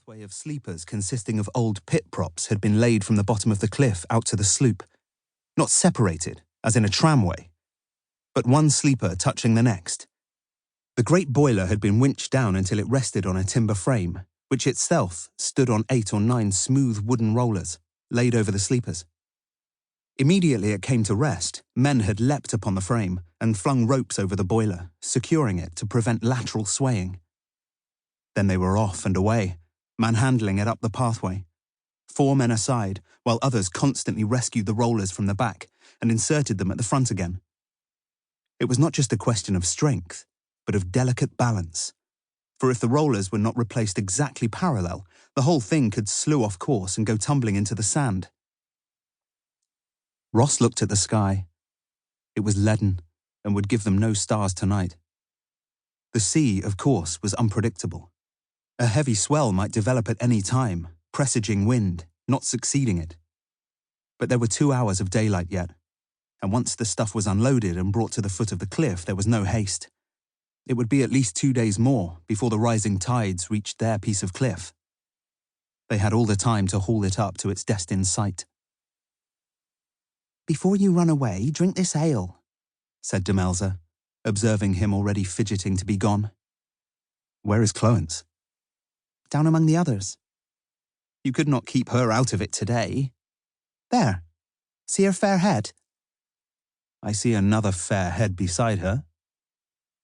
pathway of sleepers consisting of old pit props had been laid from the bottom of the cliff out to the sloop, not separated, as in a tramway, but one sleeper touching the next. The great boiler had been winched down until it rested on a timber frame, which itself stood on 8 or 9 smooth wooden rollers, laid over the sleepers. Immediately it came to rest, men had leapt upon the frame and flung ropes over the boiler, securing it to prevent lateral swaying. Then they were off and away, manhandling it up the pathway. 4 men aside, while others constantly rescued the rollers from the back and inserted them at the front again. It was not just a question of strength, but of delicate balance. For if the rollers were not replaced exactly parallel, the whole thing could slew off course and go tumbling into the sand. Ross looked at the sky. It was leaden and would give them no stars tonight. The sea, of course, was unpredictable. A heavy swell might develop at any time, presaging wind, not succeeding it. But there were 2 hours of daylight yet, and once the stuff was unloaded and brought to the foot of the cliff, there was no haste. It would be at least 2 days more before the rising tides reached their piece of cliff. They had all the time to haul it up to its destined site. "Before you run away, drink this ale," said Demelza, observing him already fidgeting to be gone. "Where is Clowance?" "Down among the others." "You could not keep her out of it today." "There. See her fair head?" "I see another fair head beside her."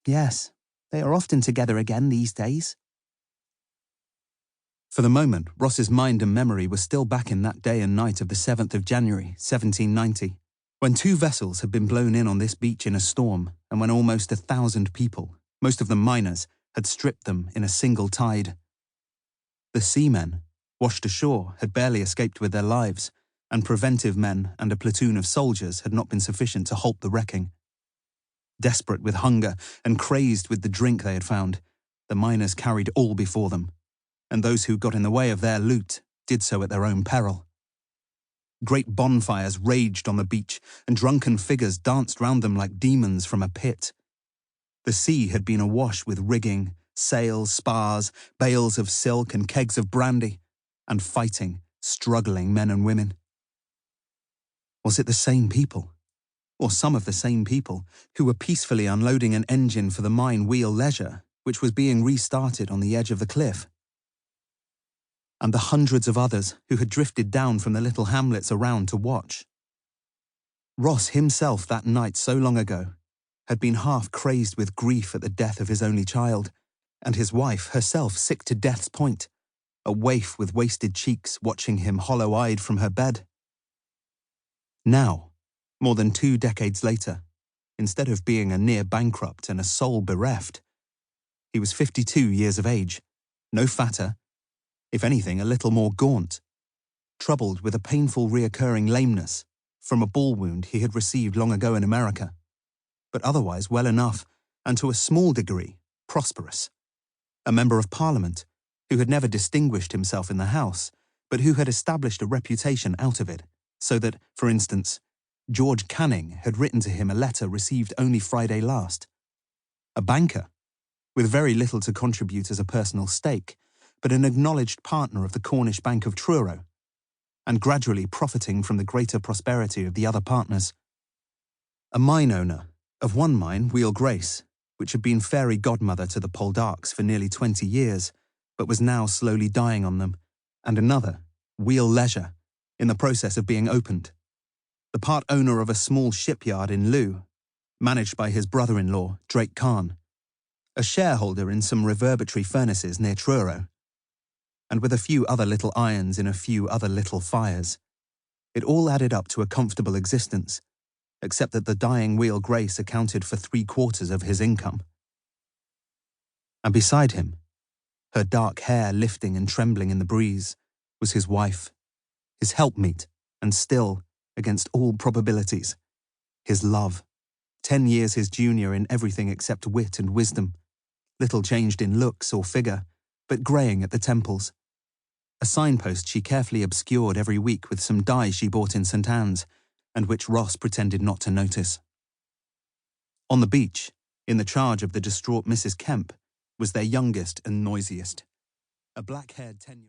"Yes, they are often together again these days." For the moment, Ross's mind and memory were still back in that day and night of the 7th of January, 1790, when 2 vessels had been blown in on this beach in a storm, and when almost 1,000 people, most of them miners, had stripped them in a single tide. The seamen, washed ashore, had barely escaped with their lives, and preventive men and a platoon of soldiers had not been sufficient to halt the wrecking. Desperate with hunger and crazed with the drink they had found, the miners carried all before them, and those who got in the way of their loot did so at their own peril. Great bonfires raged on the beach, and drunken figures danced round them like demons from a pit. The sea had been awash with rigging, sails, spars, bales of silk and kegs of brandy, and fighting, struggling men and women. Was it the same people, or some of the same people, who were peacefully unloading an engine for the mine Wheel Leisure, which was being restarted on the edge of the cliff? And the hundreds of others who had drifted down from the little hamlets around to watch? Ross himself that night so long ago had been half crazed with grief at the death of his only child, and his wife herself sick to death's point, a waif with wasted cheeks watching him hollow-eyed from her bed. Now, more than 2 decades later, instead of being a near bankrupt and a soul bereft, he was 52 years of age, no fatter, if anything a little more gaunt, troubled with a painful reoccurring lameness from a ball wound he had received long ago in America, but otherwise well enough and to a small degree prosperous. A member of Parliament who had never distinguished himself in the House, but who had established a reputation out of it, so that, for instance, George Canning had written to him a letter received only Friday last. A banker, with very little to contribute as a personal stake, but an acknowledged partner of the Cornish Bank of Truro, and gradually profiting from the greater prosperity of the other partners. A mine owner of one mine, Wheel Grace, which had been fairy godmother to the Poldarks for nearly 20 years, but was now slowly dying on them, and another, Wheel Leisure, in the process of being opened. The part owner of a small shipyard in Looe, managed by his brother-in-law, Drake Khan, a shareholder in some reverberatory furnaces near Truro, and with a few other little irons in a few other little fires. It all added up to a comfortable existence, except that the dying Wheel Grace accounted for 3/4 of his income. And beside him, her dark hair lifting and trembling in the breeze, was his wife, his helpmeet, and still, against all probabilities, his love, 10 years his junior in everything except wit and wisdom, little changed in looks or figure, but greying at the temples. A signpost she carefully obscured every week with some dye she bought in St. Anne's, and which Ross pretended not to notice. On the beach, in the charge of the distraught Mrs. Kemp, was their youngest and noisiest, a black-haired 10-year-old.